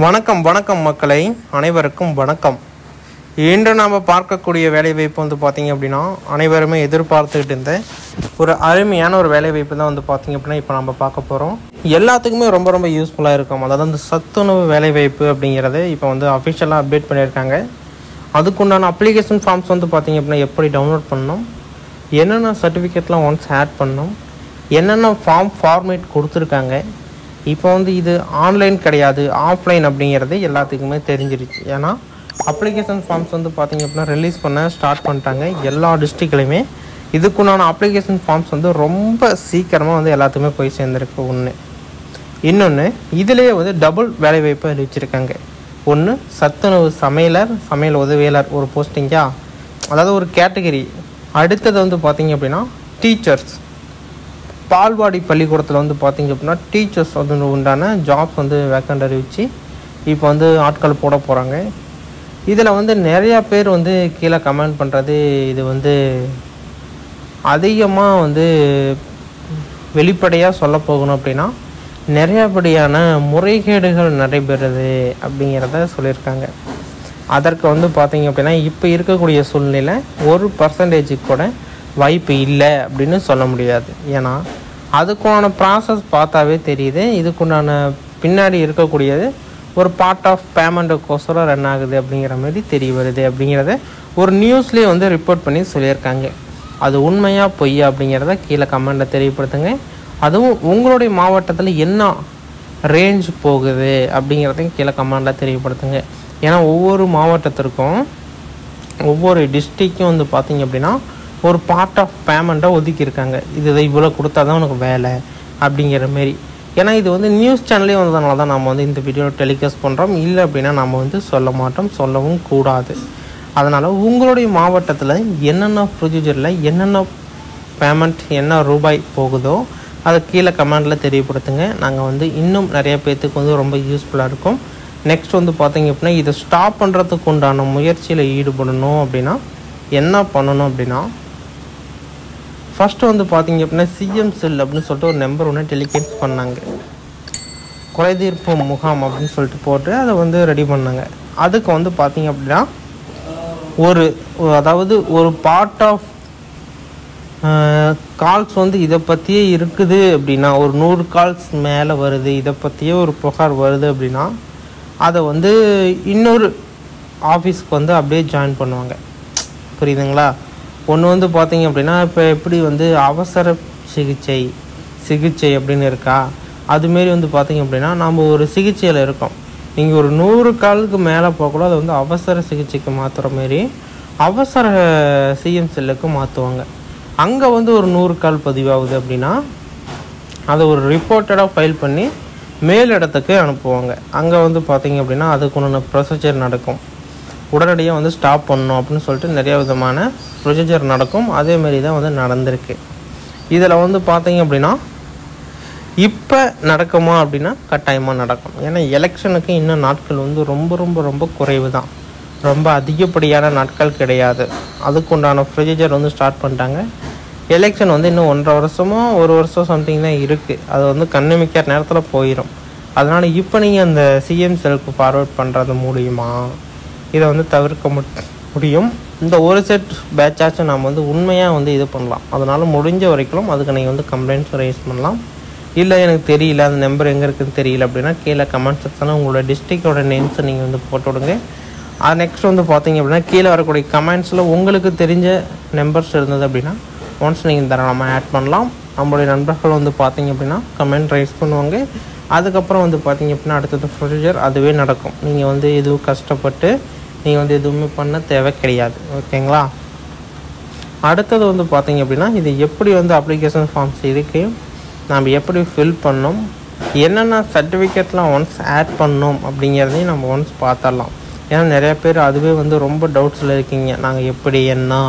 வணக்கம் வணக்கம் மக்களை அனைவருக்கும் வணக்கம். இன்று நாம் பார்க்கக்கூடிய வேலைவாய்ப்பு வந்து பார்த்திங்க அப்படின்னா அனைவருமே எதிர்பார்த்துக்கிட்டு இருந்த ஒரு அருமையான ஒரு வேலைவாய்ப்பு தான் வந்து பார்த்திங்க அப்படின்னா இப்போ நம்ம பார்க்க போகிறோம். எல்லாத்துக்குமே ரொம்ப ரொம்ப யூஸ்ஃபுல்லாக இருக்கும். அதாவது அந்த சத்துணவு வேலைவாய்ப்பு அப்படிங்கிறத இப்போ வந்து அஃபிஷியலாக அப்டேட் பண்ணியிருக்காங்க. அதுக்குண்டான அப்ளிகேஷன் ஃபார்ம்ஸ் வந்து பார்த்திங்க அப்படின்னா எப்படி டவுன்லோட் பண்ணணும், என்னென்ன சர்டிஃபிகேட்லாம் ஒன்ஸ் ஆட் பண்ணணும், என்னென்ன ஃபார்மேட் கொடுத்துருக்காங்க. இப்போ வந்து இது ஆன்லைன் கிடையாது, ஆஃப்லைன் அப்படிங்கிறது எல்லாத்துக்குமே தெரிஞ்சிருச்சு. ஏன்னா அப்ளிகேஷன் ஃபார்ம்ஸ் வந்து பார்த்திங்க அப்படின்னா ரிலீஸ் பண்ண ஸ்டார்ட் பண்ணிட்டாங்க. எல்லா டிஸ்ட்ரிக்ட்லையுமே இதுக்குண்டான அப்ளிகேஷன் ஃபார்ம்ஸ் வந்து ரொம்ப சீக்கிரமாக வந்து எல்லாத்துக்குமே போய் சேர்ந்துருக்கு. ஒன்று இன்னொன்று இதிலேயே வந்து டபுள் வேலைவாய்ப்பு அறிவிச்சிருக்காங்க. ஒன்று சத்துணவு சமையல் உதவியாளர் ஒரு போஸ்டிங்கா, அதாவது ஒரு கேட்டகரி. அடுத்தது வந்து பார்த்திங்க அப்படின்னா டீச்சர்ஸ், பால்வாடி பள்ளிக்கூடத்தில் வந்து பார்த்திங்க அப்படின்னா டீச்சர்ஸ் வந்து உண்டான ஜாப்ஸ் வந்து வேக்கண்ட் அறிவிச்சு இப்போ வந்து ஆட்கள் போட போகிறாங்க. இதில் வந்து நிறையா பேர் வந்து கீழே கமெண்ட் பண்ணுறது, இது வந்து அதிகமாக வந்து வெளிப்படையாக சொல்ல போகணும் அப்படின்னா நிறையாபடியான முறைகேடுகள் நடைபெறுது அப்படிங்கிறத சொல்லியிருக்காங்க. அதற்கு வந்து பார்த்திங்க அப்படின்னா இப்போ இருக்கக்கூடிய சூழ்நிலை 1% கூட வாய்ப்பு இல்லை அப்படின்னு சொல்ல முடியாது. ஏன்னா அதுக்குண்டான ப்ராசஸ் பார்த்தாவே தெரியுது. இதுக்குண்டான பின்னாடி இருக்கக்கூடியது ஒரு பார்ட் ஆஃப் பேமெண்ட்டுக்கோசரம் ரன் ஆகுது அப்படிங்கிற மாதிரி தெரிய வருது அப்படிங்கிறத ஒரு நியூஸ்லேயே வந்து ரிப்போர்ட் பண்ணி சொல்லியிருக்காங்க. அது உண்மையாக பொய்யா அப்படிங்கிறத கீழே கமெண்ட்டில் தெரியப்படுத்துங்க. அதுவும் உங்களுடைய மாவட்டத்தில் என்ன ரேஞ்ச் போகுது அப்படிங்கிறதையும் கீழே கமெண்ட்டில் தெரியப்படுத்துங்க. ஏன்னா ஒவ்வொரு மாவட்டத்திற்கும் ஒவ்வொரு டிஸ்ட்ரிக்டும் வந்து பார்த்திங்க அப்படின்னா ஒரு பார்ட் ஆஃப் பேமெண்ட்டை ஒதுக்கியிருக்காங்க. இது இவ்வளோ கொடுத்தா தான் உனக்கு வேலை அப்படிங்கிற மாரி. ஏன்னா இது வந்து நியூஸ் சேனல்லே வந்ததுனால தான் நம்ம வந்து இந்த வீடியோவில் டெலிகாஸ்ட் பண்ணுறோம். இல்லை அப்படின்னா நம்ம வந்து சொல்ல மாட்டோம், சொல்லவும் கூடாது. அதனால் உங்களுடைய மாவட்டத்தில் என்னென்ன ப்ரொசீஜரில் என்னென்ன பேமெண்ட் என்ன ரூபாய் போகுதோ அதை கீழே கமெண்டில் தெரியப்படுத்துங்க. நாங்கள் வந்து இன்னும் நிறைய பேர்த்துக்கு வந்து ரொம்ப யூஸ்ஃபுல்லாக இருக்கும். நெக்ஸ்ட் வந்து பார்த்திங்க அப்படின்னா இதை ஸ்டாப் பண்ணுறதுக்கு உண்டான முயற்சியில் ஈடுபடணும் அப்படின்னா என்ன பண்ணணும் அப்படின்னா, ஃபஸ்ட்டு வந்து பார்த்திங்க அப்படின்னா சிஎம் செல் அப்படின்னு சொல்லிட்டு ஒரு நம்பர் ஒன்று டெலிகேட் பண்ணாங்க. குறைதீர்ப்பு முகாம் அப்படின்னு சொல்லிட்டு போட்டு அதை வந்து ரெடி பண்ணாங்க. அதுக்கு வந்து பார்த்திங்க அப்படின்னா அதாவது ஒரு பார்ட் ஆஃப் கால்ஸ் வந்து இதை பற்றியே இருக்குது அப்படின்னா, ஒரு 100 கால்ஸ் மேலே வருது, இதை பற்றியே ஒரு புகார் வருது அப்படின்னா அதை வந்து இன்னொரு ஆஃபீஸ்க்கு வந்து அப்படியே ஜாயின் பண்ணுவாங்க. புரியுதுங்களா? ஒன்று வந்து பார்த்திங்க அப்படின்னா இப்போ எப்படி வந்து அவசர சிகிச்சை அப்படின்னு இருக்கா, அதுமாரி வந்து பார்த்திங்க அப்படின்னா நம்ம ஒரு சிகிச்சையில் இருக்கோம். நீங்கள் ஒரு 100 காலுக்கு மேலே போகக்கூடாது, அதை வந்து அவசர சிகிச்சைக்கு மாற்றுற மாரி அவசர சிஎம் செல்லுக்கு மாற்றுவாங்க. அங்கே வந்து ஒரு 100 கால் பதிவாகுது அப்படின்னா அதை ஒரு ரிப்போர்ட்டடாக ஃபைல் பண்ணி மேலிடத்துக்கு அனுப்புவாங்க. அங்கே வந்து பார்த்திங்க அப்படின்னா அதுக்குன்னு ப்ரொசீஜர் நடக்கும். உடனடியாக வந்து ஸ்டாப் பண்ணணும் அப்படின்னு சொல்லிட்டு நிறைய விதமான ப்ரொசீஜர் நடக்கும். அதேமாரி தான் வந்து நடந்திருக்கு. இதில் வந்து பார்த்திங்க அப்படின்னா இப்போ நடக்குமா அப்படின்னா கட்டாயமாக நடக்கும். ஏன்னா எலெக்ஷனுக்கு இன்னும் நாட்கள் வந்து ரொம்ப ரொம்ப ரொம்ப குறைவு தான், ரொம்ப அதிகப்படியான நாட்கள் கிடையாது. அதுக்குண்டான ப்ரொசீஜர் வந்து ஸ்டார்ட் பண்ணிட்டாங்க. எலெக்ஷன் வந்து இன்னும் 1.5 வருஷமோ 1 வருஷம் சம்திங் தான் இருக்குது. அது வந்து கண்ணுமிக்கிற நேரத்தில் போயிடும். அதனால் இப்போ நீங்கள் அந்த சிஎம் செல்லுக்கு ஃபார்வேர்ட் பண்ணுறது மூலிமா இதை வந்து தவிர்க்க முடியும். இந்த ஒரு செட் பேட்சாச்சும் நாம் வந்து உண்மையாக வந்து இது பண்ணலாம். அதனால் முடிஞ்ச வரைக்கும் அதுக்கு நீங்கள் வந்து கம்ப்ளைண்ட்ஸ் ரைஸ் பண்ணலாம். இல்லை எனக்கு தெரியல, அந்த நம்பர் எங்கே இருக்குதுன்னு தெரியல அப்படின்னா கீழே கமெண்ட் செக்ஷனில் உங்களோட டிஸ்ட்ரிக்டோட நேம்ஸை நீங்கள் வந்து போட்டு விடுங்க. அது நெக்ஸ்ட் வந்து பார்த்திங்க அப்படின்னா கீழே வரக்கூடிய கமெண்ட்ஸில் உங்களுக்கு தெரிஞ்ச நம்பர்ஸ் இருந்தது அப்படின்னா ஒன்ஸ் நீங்கள் தாராளமாக ஆட் பண்ணலாம். நம்மளுடைய நண்பர்கள் வந்து பார்த்திங்க அப்படின்னா கமெண்ட் ரைஸ் பண்ணுவாங்க. அதுக்கப்புறம் வந்து பார்த்திங்க அப்படின்னா அடுத்தது ப்ரொசீஜர் அதுவே நடக்கும். நீங்கள் வந்து எதுவும் கஷ்டப்பட்டு நீங்கள் வந்து எதுவுமே பண்ண தேவை கிடையாது. ஓகேங்களா? அடுத்தது வந்து பார்த்திங்க அப்படின்னா இது எப்படி வந்து அப்ளிகேஷன் ஃபார்ம்ஸ் இருக்குது, நம்ம எப்படி ஃபில் பண்ணோம், என்னென்ன சர்டிஃபிகேட்லாம் ஒன்ஸ் ஆட் பண்ணோம் அப்படிங்கிறதையும் நம்ம ஒன்ஸ் பார்த்துடலாம். ஏன்னா நிறையா பேர் அதுவே வந்து ரொம்ப டவுட்ஸில் இருக்கீங்க. நாங்கள் எப்படி என்ன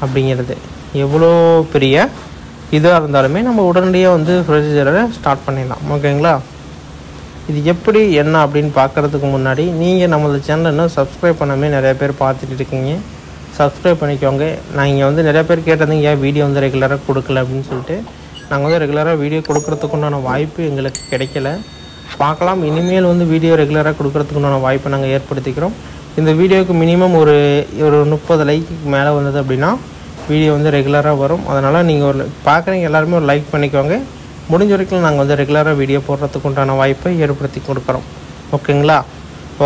அப்படிங்கிறது எவ்வளோ பெரிய இதாக இருந்தாலுமே நம்ம உடனடியாக வந்து ப்ரொசீஜரை ஸ்டார்ட் பண்ணிடலாம். ஓகேங்களா? இது எப்படி என்ன அப்படின்னு பார்க்குறதுக்கு முன்னாடி நீங்கள் நம்மளோட சேனலை இன்னும் சப்ஸ்கிரைப் பண்ணாமே நிறைய பேர் பார்த்துட்டு இருக்கீங்க. சப்ஸ்கிரைப் பண்ணிக்கோங்க. நான் இங்கே வந்து நிறைய பேர் கேட்டதுங்க ஏன் வீடியோ வந்து ரெகுலராக கொடுக்கல அப்படின்னு சொல்லிட்டு. நாங்கள் வந்து ரெகுலராக வீடியோ கொடுக்குறதுக்குண்டான வாய்ப்பு எங்களுக்கு கிடைக்கல. பார்க்கலாம். இனிமேல் வந்து வீடியோ ரெகுலராக கொடுக்குறதுக்குண்டான வாய்ப்பை நாங்கள் ஏற்படுத்திக்கிறோம். இந்த வீடியோவுக்கு மினிமம் ஒரு 30 லைக்கு மேலே வந்தது அப்படின்னா வீடியோ வந்து ரெகுலராக வரும். அதனால் நீங்கள் ஒரு பார்க்குறீங்க எல்லாருமே ஒரு லைக் பண்ணிக்கோங்க. முடிஞ்ச வரைக்கும் நாங்கள் வந்து ரெகுலராக வீடியோ போடுறதுக்கு உண்டான வாய்ப்பை ஏற்படுத்தி கொடுக்குறோம். ஓகேங்களா?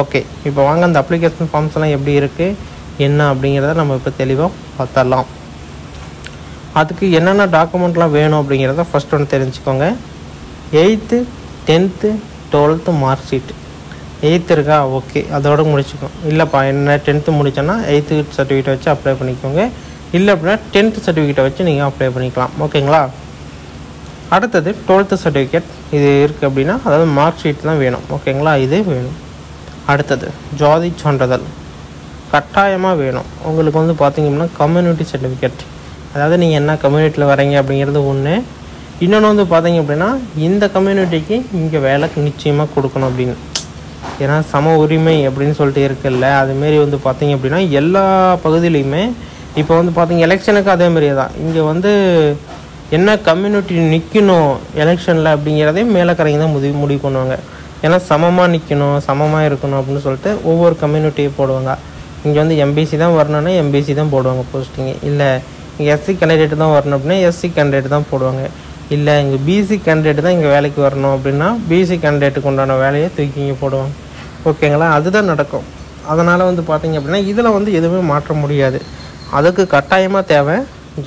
ஓகே, இப்போ வாங்க அந்த அப்ளிகேஷன் ஃபார்ம்ஸ் எல்லாம் எப்படி இருக்குது என்ன அப்படிங்கிறத நம்ம இப்போ தெளிவாக பார்த்துடலாம். அதுக்கு என்னென்ன டாக்குமெண்ட்லாம் வேணும் அப்படிங்கிறத ஃபஸ்ட் ஒன்று தெரிஞ்சுக்கோங்க. 8th 10th 12th mark sheet. 8th இருக்கா? ஓகே, அதோட முடிச்சுக்கோம். இல்லைப்பா என்ன 10th முடிச்சோன்னா 8th சர்டிஃபிகேட் வச்சு அப்ளை பண்ணிக்கோங்க. இல்லை அப்படின்னா 10th சர்டிஃபிகேட்டை வச்சு நீங்கள் அப்ளை பண்ணிக்கலாம். ஓகேங்களா? அடுத்தது 12th சர்டிஃபிகேட் இது இருக்குது அப்படின்னா அதாவது மார்க் ஷீட் தான் வேணும். ஓகேங்களா? இது வேணும். அடுத்தது ஜாதி சான்றிதழ் கட்டாயமாக வேணும். உங்களுக்கு வந்து பார்த்திங்க அப்படின்னா கம்யூனிட்டி சர்டிஃபிகேட், அதாவது நீங்கள் என்ன கம்யூனிட்டியில் வரீங்க அப்படிங்கிறது ஒன்று. இன்னொன்று வந்து பார்த்திங்க அப்படின்னா இந்த கம்யூனிட்டிக்கு இங்கே வேலை நிச்சயமாக கொடுக்கணும் அப்படின்னு, ஏன்னா சம உரிமை அப்படின்னு சொல்லிட்டு இருக்குல்ல. அதுமாரி வந்து பார்த்திங்க அப்படின்னா எல்லா பகுதியிலையுமே இப்போ வந்து பார்த்திங்க எலெக்ஷனுக்கு அதேமாரியே தான். இங்கே வந்து என்ன கம்யூனிட்டி நிற்கணும் எலெக்ஷனில் அப்படிங்கிறதையும் மேலக்கரைங்க தான் முடிவு பண்ணுவாங்க. ஏன்னா சமமாக நிற்கணும், சமமாக இருக்கணும் அப்படின்னு சொல்லிட்டு ஒவ்வொரு கம்யூனிட்டியை போடுவாங்க. இங்கே வந்து எம்பிசி தான் வரணும்னா எம்பிசி தான் போடுவாங்க போஸ்டிங்கு. இல்லை இங்கே எஸ்சி கேண்டிடேட் தான் வரணும் அப்படின்னா எஸ்சி கேண்டிடேட் தான் போடுவாங்க. இல்லை இங்கே பிசி கேண்டிடேட் தான் இங்கே வேலைக்கு வரணும் அப்படின்னா பிசி கேண்டிடேட்டுக்கு உண்டான வேலையை தூக்கி இங்கே போடுவாங்க. ஓகேங்களா? அதுதான் நடக்கும். அதனால் வந்து பார்த்திங்க அப்படின்னா இதில் வந்து எதுவுமே மாற்ற முடியாது. அதுக்கு கட்டாயமாக தேவை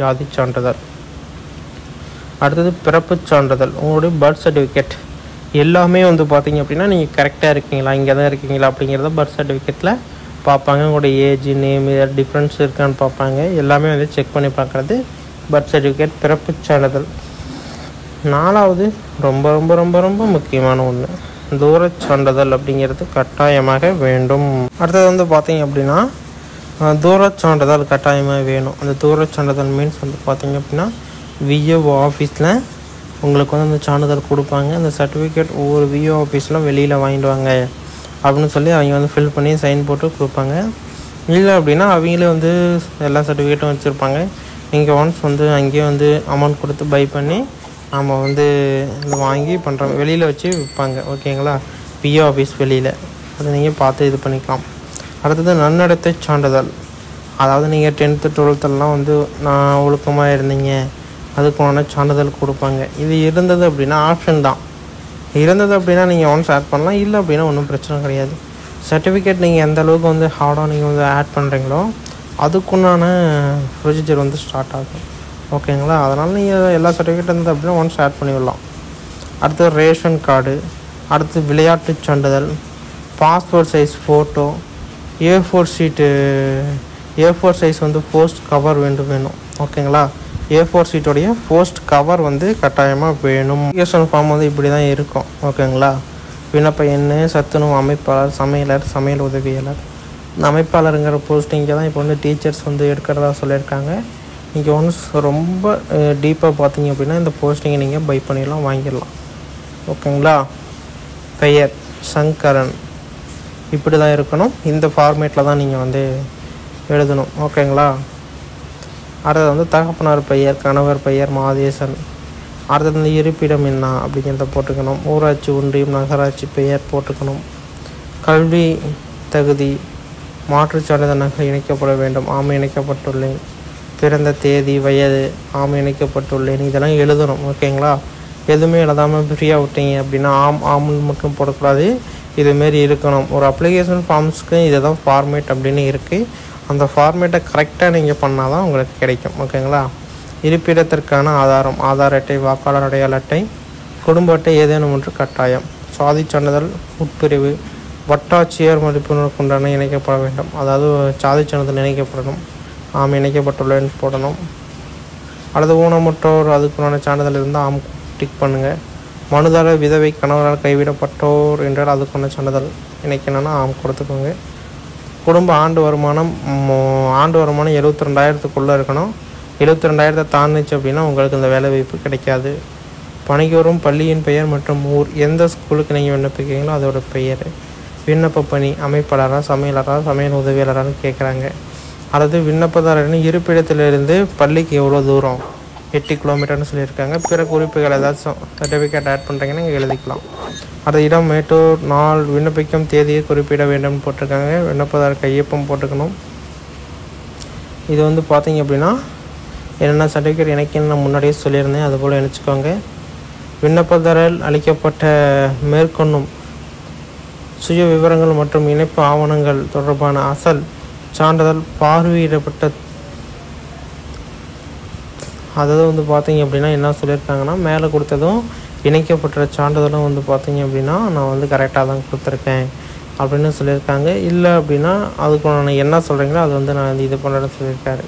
ஜாதி சான்றிதழ். அடுத்தது பிறப்பு சான்றிதழ், உங்களுடைய பர்த் சர்டிஃபிகேட் எல்லாமே வந்து பார்த்திங்க அப்படின்னா நீங்கள் கரெக்டாக இருக்கீங்களா, இங்கே தான் இருக்கீங்களா அப்படிங்கிறத பர்த் சர்டிஃபிகேட்டில் பார்ப்பாங்க. உங்களுடைய ஏஜ் நேம் ஏதாவது டிஃப்ரென்ஸ் இருக்கான்னு பார்ப்பாங்க. எல்லாமே வந்து செக் பண்ணி பார்க்குறது பர்த் சர்டிஃபிகேட், பிறப்பு சான்றிதழ். 4வது ரொம்ப ரொம்ப ரொம்ப ரொம்ப முக்கியமான ஒன்று தூரச் சான்றிதழ் அப்படிங்கிறது கட்டாயமாக வேண்டும். அடுத்தது வந்து பார்த்திங்க அப்படின்னா தூரச் சான்றிதழ் கட்டாயமாக வேணும். அந்த தூரச் சான்றிதழ் மீன்ஸ் வந்து பார்த்திங்க அப்படின்னா விஏஓ ஆஃபீஸில் உங்களுக்கு வந்து அந்த சான்றிதழ் கொடுப்பாங்க. அந்த சர்டிஃபிகேட் ஒவ்வொரு விஏஓ ஆஃபீஸில் வெளியில் வாங்கிட்டு வாங்க அப்படின்னு சொல்லி அவங்க வந்து ஃபில் பண்ணி சைன் போட்டு கொடுப்பாங்க. இல்லை அப்படின்னா அவங்களே வந்து எல்லா சர்டிஃபிகேட்டும் வச்சுருப்பாங்க. நீங்கள் ஒன்ஸ் வந்து அங்கேயே வந்து அமௌண்ட் கொடுத்து பை பண்ணி நம்ம வந்து வாங்கி பண்ணுறோம், வெளியில் வச்சு விற்பாங்க. ஓகேங்களா? விஏஓ ஆஃபீஸ் வெளியில் அதை நீங்கள் பார்த்து இது பண்ணிக்கலாம். அடுத்தது நன்னடத்தை சான்றிதழ், அதாவது நீங்கள் 10th 12th வந்து நான் ஒழுக்கமாக இருந்தீங்க அதுக்கான சான்றிதழ் கொடுப்பாங்க. இது இருந்தது அப்படின்னா ஆப்ஷன் தான். இருந்தது அப்படின்னா நீங்கள் ஒன்ஸ் ஆட் பண்ணலாம், இல்லை அப்படின்னா ஒன்றும் பிரச்சனை கிடையாது. சர்டிஃபிகேட் நீங்கள் எந்த அளவுக்கு வந்து ஹார்டாக நீங்கள் வந்து ஆட் பண்ணுறீங்களோ அதுக்குண்டான ப்ரொசீஜர் வந்து ஸ்டார்ட் ஆகும். ஓகேங்களா? அதனால் நீங்கள் எல்லா சர்டிஃபிகேட் இருந்தது அப்படின்னா ஒன்ஸ் ஆட் பண்ணிவிடலாம். அடுத்து ரேஷன் கார்டு, அடுத்து விளையாட்டு சான்றிதழ், passport size photo, A4 sheet, A4 size வந்து போஸ்ட் கவர் வேணும். ஓகேங்களா? A4 ஷீட்டோடைய போஸ்ட் கவர் வந்து கட்டாயமாக வேணும். அப்ளிகேஷன் ஃபார்ம் வந்து இப்படி தான் இருக்கும். ஓகேங்களா? விண்ணப்ப எண், சத்துணவு அமைப்பாளர், சமையலர், சமையல் உதவியாளர். இந்த அமைப்பாளருங்கிற போஸ்டிங்கை தான் இப்போ வந்து டீச்சர்ஸ் வந்து எடுக்கிறதா சொல்லியிருக்காங்க. இங்கே ஒன்ஸ் ரொம்ப டீப்பாக பார்த்தீங்க அப்படின்னா இந்த போஸ்டிங்கை நீங்கள் பை பண்ணிடலாம், வாங்கிடலாம். ஓகேங்களா? பெயர் சங்கரன் இப்படி தான் இருக்கணும். இந்த ஃபார்மேட்டில் தான் நீங்கள் வந்து எழுதணும். ஓகேங்களா? அடுத்தது வந்து தகப்பனார் பெயர், கணவர் பெயர், மாதேசன். அடுத்தது வந்து இருப்பிடம் என்ன அப்படிங்கிறத போட்டுக்கணும். ஊராட்சி ஒன்றியம் நகராட்சி பெயர் போட்டுக்கணும். கல்வி தகுதி, மாற்றுச் சான்றிதழ் நகல் இணைக்கப்பட வேண்டும், ஆமை இணைக்கப்பட்டுள்ளேன். பிறந்த தேதி, வயது, ஆமை இணைக்கப்பட்டுள்ளேன், இதெல்லாம் எழுதணும். ஓகேங்களா? எதுவுமே எழுதாமல் ஃப்ரீயாக விட்டீங்க அப்படின்னா ஆம்னு மட்டும் போடக்கூடாது, இதுமாரி இருக்கணும். ஒரு அப்ளிகேஷன் ஃபார்ம்ஸ்க்கு இதை தான் ஃபார்மேட் அப்படின்னு இருக்குது. அந்த ஃபார்மேட்டை கரெக்டாக நீங்கள் பண்ணால் தான் உங்களுக்கு கிடைக்கும். ஓகேங்களா? இருப்பிடத்திற்கான ஆதாரம், ஆதார் அட்டை, வாக்காளர் அடையாள அட்டை, குடும்ப அட்டை ஏதேனும் ஒன்று கட்டாயம். சாதி சான்றிதழ், உட்பிரிவு, வட்டாட்சியர் மதிப்பினருக்கு உண்டான இணைக்கப்பட வேண்டும், அதாவது சாதி சான்றிதழ் இணைக்கப்படணும். ஆம் இணைக்கப்பட்டுள்ளேன்னு போடணும். அல்லது ஊனமுற்றோர் அதுக்குண்டான சான்றிதழ் இருந்தால் ஆம் டிக் பண்ணுங்கள். மனுதாரர் விதவை, கணவரால் கைவிடப்பட்டோர் என்றால் அதுக்குண்டான சான்றிதழ் இணைக்கணும்னா ஆம் கொடுத்துக்கோங்க. குடும்ப ஆண்டு வருமானம் 72,000க்குள்ளே இருக்கணும். 72,000 தாண்டிச்சு அப்படின்னா உங்களுக்கு இந்த வேலை வாய்ப்பு கிடைக்காது. பணிக்கு வரும் பள்ளியின் பெயர் மற்றும் ஊர், எந்த ஸ்கூலுக்கு நீங்கள் விண்ணப்பிக்கிறீங்களோ அதோட பெயர். விண்ணப்ப பணி அமைப்பாளராக, சமையலராக, சமையல் உதவியாளராக கேட்குறாங்க. அல்லது விண்ணப்பதாரரின் இருப்பிடத்திலிருந்து பள்ளிக்கு எவ்வளோ தூரம், 8 கிலோமீட்டர்னு சொல்லியிருக்காங்க. பிற குறிப்புகள் ஏதாச்சும் சர்டிஃபிகேட் ஆட் பண்ணுறீங்கன்னா இங்கே எழுதிக்கலாம். அது இடம் மேட்டூர், நாள், விண்ணப்பிக்கும் தேதியை குறிப்பிட வேண்டும்னு போட்டிருக்காங்க. விண்ணப்பதாரர் கையொப்பம் போட்டுக்கணும். இது வந்து பார்த்தீங்க அப்படின்னா என்னென்ன சர்டிஃபிகேட் இணைக்கணும்னு நான் முன்னாடியே சொல்லியிருந்தேன், அதுபோல் இணைச்சிக்கோங்க. விண்ணப்பதாரர் அளிக்கப்பட்ட மேற்கொள்ளும் சுய விவரங்கள் மற்றும் இணைப்பு ஆவணங்கள் தொடர்பான அசல் சான்றிதழ் பார்வையிடப்பட்ட, அதாவது வந்து பார்த்தீங்க அப்படின்னா என்ன சொல்லியிருக்காங்கன்னா, மேலே கொடுத்ததும் இணைக்கப்பட்ட சான்றிதழும் வந்து பார்த்தீங்க அப்படின்னா நான் வந்து கரெக்டாக தான் கொடுத்துருக்கேன் அப்படின்னு சொல்லியிருக்காங்க. இல்லை அப்படின்னா அதுக்கு நான் என்ன சொல்கிறீங்களோ அது வந்து நான் இது பண்ணுறேன்னு சொல்லியிருக்காரு.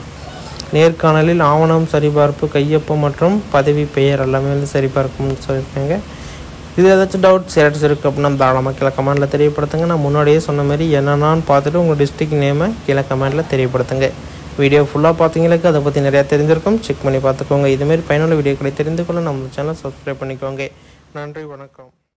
நேர்காணலில் ஆவணம் சரிபார்ப்பு, கையொப்பம் மற்றும் பதவி பெயர் எல்லாமே வந்து சரிபார்க்கணும்னு சொல்லியிருக்காங்க. இது ஏதாச்சும் டவுட்ஸ் ஏதாச்சும் இருக்குது அப்படின்னா தாராளமாக கீழே கமெண்ட்டில் தெரியப்படுத்துங்க. நான் முன்னாடியே சொன்ன மாதிரி என்னென்னு பார்த்துட்டு உங்கள் டிஸ்ட்ரிக்ட் நேமை கீழே கமெண்ட்டில் தெரியப்படுத்துங்க. வீடியோ ஃபுல்லாக பார்த்தீங்களுக்கு அதை பற்றி நிறையா தெரிஞ்சிருக்கும், செக் பண்ணி பார்த்துக்கோங்க. இதுமாரி பயனுள்ள வீடியோக்களை தெரிந்து கொள்ள நம்ம சேனல் சப்ஸ்கிரைப் பண்ணிக்கோங்க. நன்றி, வணக்கம்.